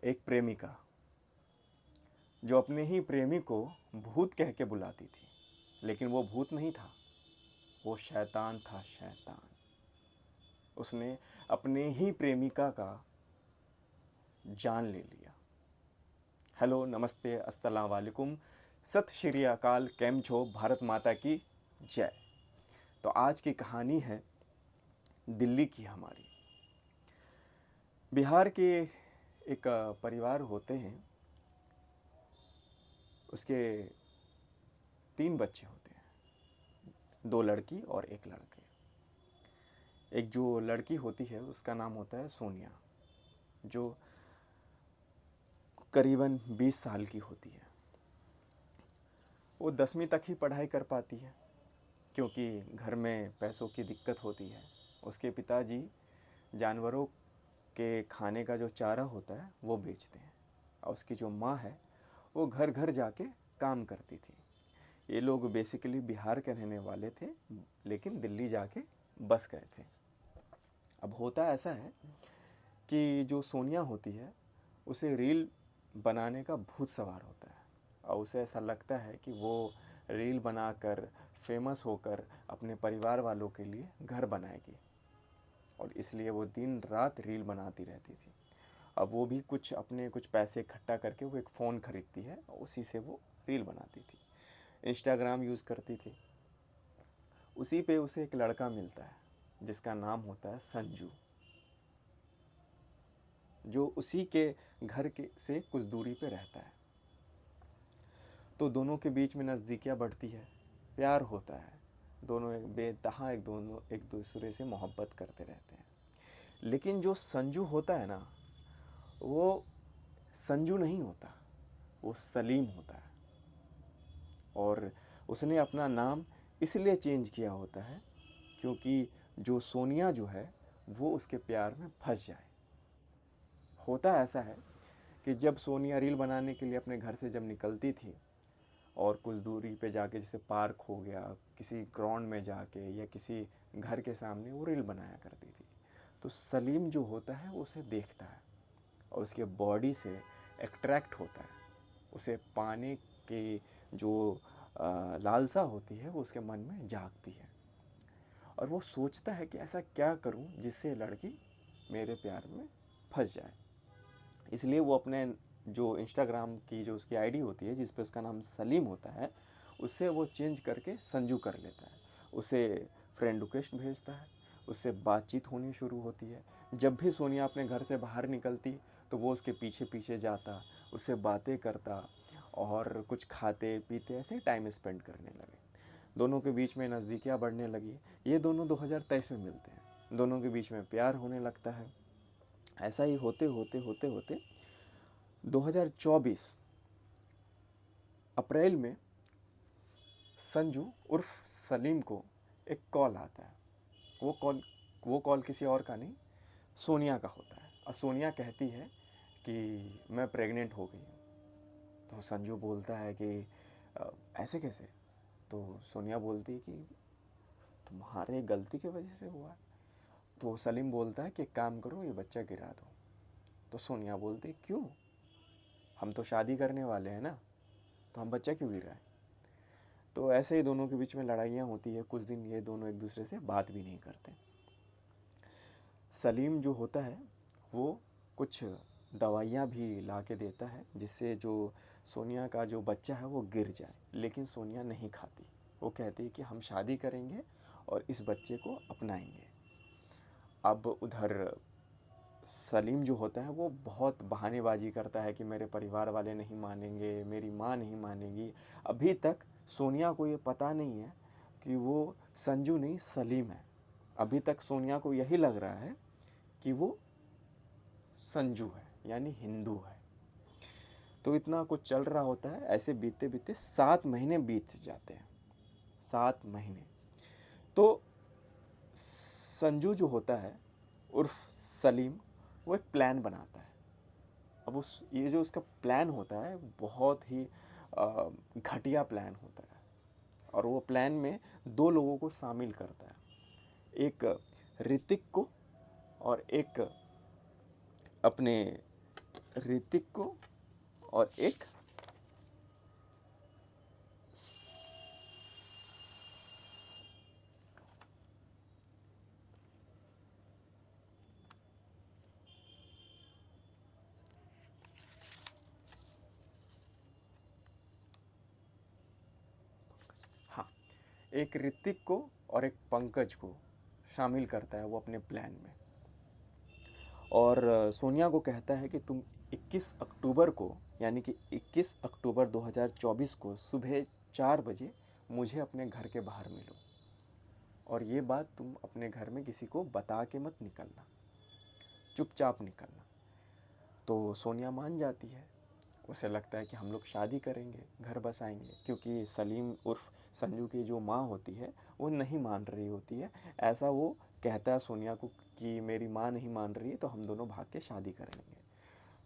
एक प्रेमिका जो अपने ही प्रेमी को भूत कह के बुलाती थी, लेकिन वो भूत नहीं था, वो शैतान था, शैतान। उसने अपने ही प्रेमिका का जान ले लिया। हेलो, नमस्ते, अस्सलाम वालेकुम, सत श्री अकाल, केम छो, भारत माता की जय। तो आज की कहानी है दिल्ली की हमारी। बिहार के एक परिवार होते हैं, उसके 3 बच्चे होते हैं, 2 लड़की और 1 लड़के। एक जो लड़की होती है उसका नाम होता है सोनिया, जो करीबन 20 साल की होती है। वो 10वीं तक ही पढ़ाई कर पाती है क्योंकि घर में पैसों की दिक्कत होती है। उसके पिताजी जानवरों के खाने का जो चारा होता है वो बेचते हैं, और उसकी जो माँ है वो घर घर जाके काम करती थी। ये लोग बेसिकली बिहार के रहने वाले थे, लेकिन दिल्ली जाके बस गए थे। अब होता ऐसा है कि जो सोनिया होती है उसे रील बनाने का भूत सवार होता है, और उसे ऐसा लगता है कि वो रील बनाकर फेमस होकर अपने परिवार वालों के लिए घर बनाएगी, और इसलिए वो दिन रात रील बनाती रहती थी। अब वो भी कुछ पैसे इकट्ठा करके वो एक फ़ोन ख़रीदती है, और उसी से वो रील बनाती थी। इंस्टाग्राम यूज़ करती थी। उसी पे उसे एक लड़का मिलता है जिसका नाम होता है संजू, जो उसी के घर के से कुछ दूरी पे रहता है। तो दोनों के बीच में नज़दीकियाँ बढ़ती है, प्यार होता है, दोनों एक दूसरे से मोहब्बत करते रहते हैं। लेकिन जो संजू होता है ना, वो संजू नहीं होता, वो सलीम होता है। और उसने अपना नाम इसलिए चेंज किया होता है क्योंकि जो सोनिया जो है वो उसके प्यार में फंस जाए। होता ऐसा है कि जब सोनिया रील बनाने के लिए अपने घर से जब निकलती थी और कुछ दूरी पे जाके, जैसे पार्क हो गया, किसी ग्राउंड में जाके या किसी घर के सामने वो रील बनाया करती थी, तो सलीम जो होता है वो उसे देखता है और उसके बॉडी से अट्रैक्ट होता है। उसे पाने की जो लालसा होती है वो उसके मन में जागती है, और वो सोचता है कि ऐसा क्या करूं जिससे लड़की मेरे प्यार में फंस जाए। इसलिए वो अपने जो इंस्टाग्राम की जो उसकी आईडी होती है जिस पे उसका नाम सलीम होता है, उससे वो चेंज करके संजू कर लेता है। उसे फ्रेंड रिक्वेस्ट भेजता है, उससे बातचीत होनी शुरू होती है। जब भी सोनिया अपने घर से बाहर निकलती तो वो उसके पीछे पीछे जाता, उससे बातें करता, और कुछ खाते पीते ऐसे टाइम स्पेंड करने लगे। दोनों के बीच में नज़दीकियाँ बढ़ने लगी। ये दोनों 2023 में मिलते हैं, दोनों के बीच में प्यार होने लगता है। ऐसा ही होते होते होते होते 2024 अप्रैल में संजू उर्फ सलीम को एक कॉल आता है। वो कॉल किसी और का नहीं, सोनिया का होता है, और सोनिया कहती है कि मैं प्रेग्नेंट हो गई हूँ। तो संजू बोलता है कि ऐसे कैसे? तो सोनिया बोलती है कि तुम्हारे गलती की वजह से हुआ है। तो सलीम बोलता है कि एक काम करो, ये बच्चा गिरा दो। तो सोनिया बोलती है क्यों, हम तो शादी करने वाले हैं ना, तो हम बच्चा क्यों गिराएं? तो ऐसे ही दोनों के बीच में लड़ाइयाँ होती है। कुछ दिन ये दोनों एक दूसरे से बात भी नहीं करते। सलीम जो होता है वो कुछ दवाइयाँ भी ला के देता है जिससे जो सोनिया का जो बच्चा है वो गिर जाए, लेकिन सोनिया नहीं खाती। वो कहती है कि हम शादी करेंगे और इस बच्चे को अपनाएंगे। अब उधर सलीम जो होता है वो बहुत बहानेबाजी करता है कि मेरे परिवार वाले नहीं मानेंगे, मेरी माँ नहीं मानेगी। अभी तक सोनिया को ये पता नहीं है कि वो संजू नहीं सलीम है। अभी तक सोनिया को यही लग रहा है कि वो संजू है, यानी हिंदू है। तो इतना कुछ चल रहा होता है। ऐसे बीतते बीतते 7 महीने बीत जाते हैं। 7 महीने। तो संजू जो होता है उर्फ सलीम, वो एक प्लान बनाता है। अब ये जो उसका प्लान होता है बहुत ही घटिया प्लान होता है, और वो प्लान में 2 लोगों को शामिल करता है, एक ऋतिक को और एक अपने ऋतिक को और एक हाँ, एक ऋतिक को और एक पंकज को शामिल करता है वो अपने प्लान में। और सोनिया को कहता है कि तुम 21 अक्टूबर को, यानी कि 21 अक्टूबर 2024 को सुबह 4 बजे मुझे अपने घर के बाहर मिलो, और ये बात तुम अपने घर में किसी को बता के मत निकलना, चुपचाप निकलना। तो सोनिया मान जाती है। उसे लगता है कि हम लोग शादी करेंगे, घर बसाएंगे, क्योंकि सलीम उर्फ संजू की जो माँ होती है वो नहीं मान रही होती है। ऐसा वो कहता है सोनिया को कि मेरी माँ नहीं मान रही है तो हम दोनों भाग के शादी कर लेंगे।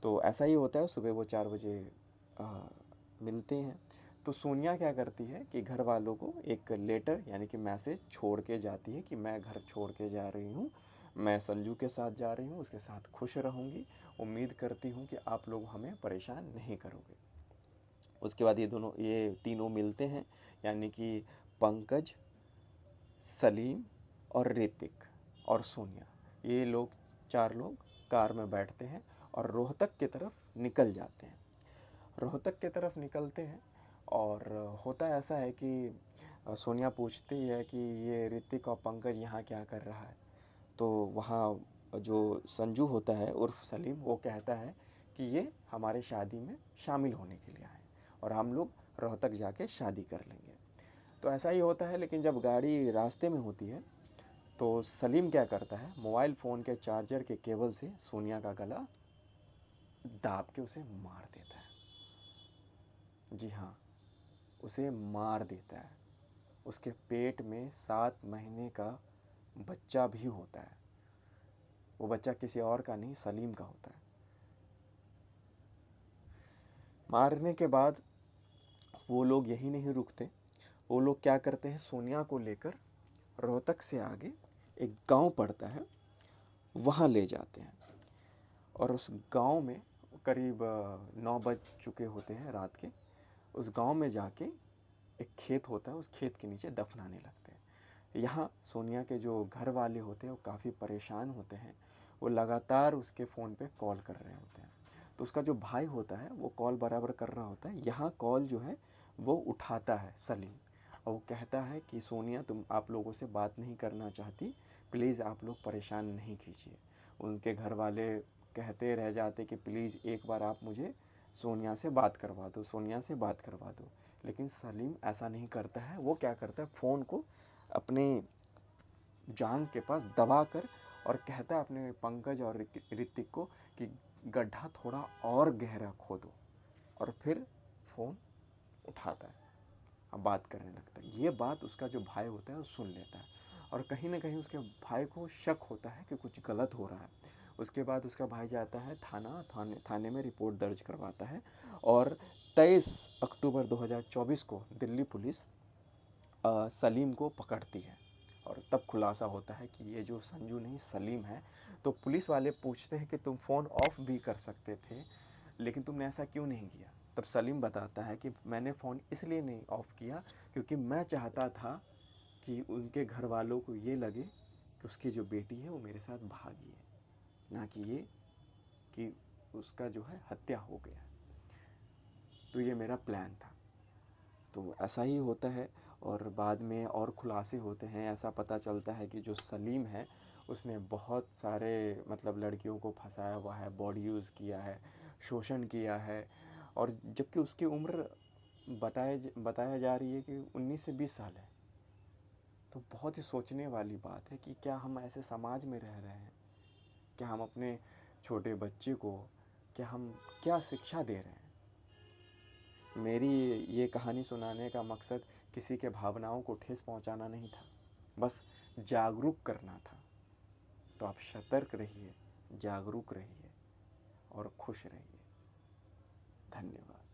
तो ऐसा ही होता है। सुबह वो 4 बजे मिलते हैं। तो सोनिया क्या करती है कि घर वालों को एक लेटर यानी कि मैसेज छोड़ के जाती है कि मैं घर छोड़ के जा रही हूँ, मैं संजू के साथ जा रही हूँ, उसके साथ खुश रहूँगी, उम्मीद करती हूँ कि आप लोग हमें परेशान नहीं करोगे। उसके बाद ये तीनों मिलते हैं, यानी कि पंकज, सलीम और ऋतिक और सोनिया, ये लोग 4 लोग कार में बैठते हैं और रोहतक की तरफ निकल जाते हैं। रोहतक की तरफ निकलते हैं और होता ऐसा है कि सोनिया पूछती है कि ये ऋतिक और पंकज यहाँ क्या कर रहा है। तो वहाँ जो संजू होता है उर्फ सलीम, वो कहता है कि ये हमारे शादी में शामिल होने के लिए आए और हम लोग रोहतक जाके शादी कर लेंगे। तो ऐसा ही होता है। लेकिन जब गाड़ी रास्ते में होती है तो सलीम क्या करता है, मोबाइल फ़ोन के चार्जर के केबल से सोनिया का गला दाब के उसे मार देता है। जी हाँ, उसे मार देता है। उसके पेट में 7 महीने का बच्चा भी होता है। वो बच्चा किसी और का नहीं, सलीम का होता है। मारने के बाद वो लोग यही नहीं रुकते। वो लोग क्या करते हैं, सोनिया को लेकर रोहतक से आगे एक गांव पड़ता है, वहाँ ले जाते हैं। और उस गांव में करीब 9 बज चुके होते हैं रात के। उस गांव में जाके एक खेत होता है, उस खेत के नीचे दफनाने लगते हैं। यहाँ सोनिया के जो घर वाले होते हैं वो काफ़ी परेशान होते हैं। वो लगातार उसके फ़ोन पे कॉल कर रहे होते हैं। तो उसका जो भाई होता है वो कॉल बराबर कर रहा होता है। यहाँ कॉल जो है वो उठाता है सलीम, और वो कहता है कि सोनिया, तुम आप लोगों से बात नहीं करना चाहती, प्लीज़ आप लोग परेशान नहीं कीजिए। उनके घर वाले कहते रह जाते कि प्लीज़ एक बार आप मुझे सोनिया से बात करवा दो, सोनिया से बात करवा दो। लेकिन सलीम ऐसा नहीं करता है। वो क्या करता है, फ़ोन को अपने जांघ के पास दबा कर और कहता है अपने पंकज और ऋतिक को कि गड्ढा थोड़ा और गहरा खोदो, और फिर फ़ोन उठाता है, अब बात करने लगता है। ये बात उसका जो भाई होता है वो सुन लेता है, और कहीं ना कहीं उसके भाई को शक होता है कि कुछ गलत हो रहा है। उसके बाद उसका भाई जाता है थाने में रिपोर्ट दर्ज करवाता है। और 23 अक्टूबर 2024 को दिल्ली पुलिस सलीम को पकड़ती है, और तब खुलासा होता है कि ये जो संजू नहीं सलीम है। तो पुलिस वाले पूछते हैं कि तुम फ़ोन ऑफ भी कर सकते थे, लेकिन तुमने ऐसा क्यों नहीं किया। तब सलीम बताता है कि मैंने फ़ोन इसलिए नहीं ऑफ़ किया क्योंकि मैं चाहता था कि उनके घर वालों को ये लगे कि उसकी जो बेटी है वो मेरे साथ भागी है, ना कि ये कि उसका जो है हत्या हो गया। तो ये मेरा प्लान था। तो ऐसा ही होता है। और बाद में और खुलासे होते हैं। ऐसा पता चलता है कि जो सलीम है उसने बहुत सारे मतलब लड़कियों को फंसाया हुआ है, बॉडी यूज़ किया है, शोषण किया है। और जबकि उसकी उम्र बताया जा रही है कि 19 से 20 साल है। तो बहुत ही सोचने वाली बात है कि क्या हम ऐसे समाज में रह रहे हैं, क्या हम अपने छोटे बच्चे को क्या शिक्षा दे रहे हैं। मेरी ये कहानी सुनाने का मकसद किसी के भावनाओं को ठेस पहुंचाना नहीं था, बस जागरूक करना था। तो आप सतर्क रहिए, जागरूक रहिए और खुश रहिए। धन्यवाद।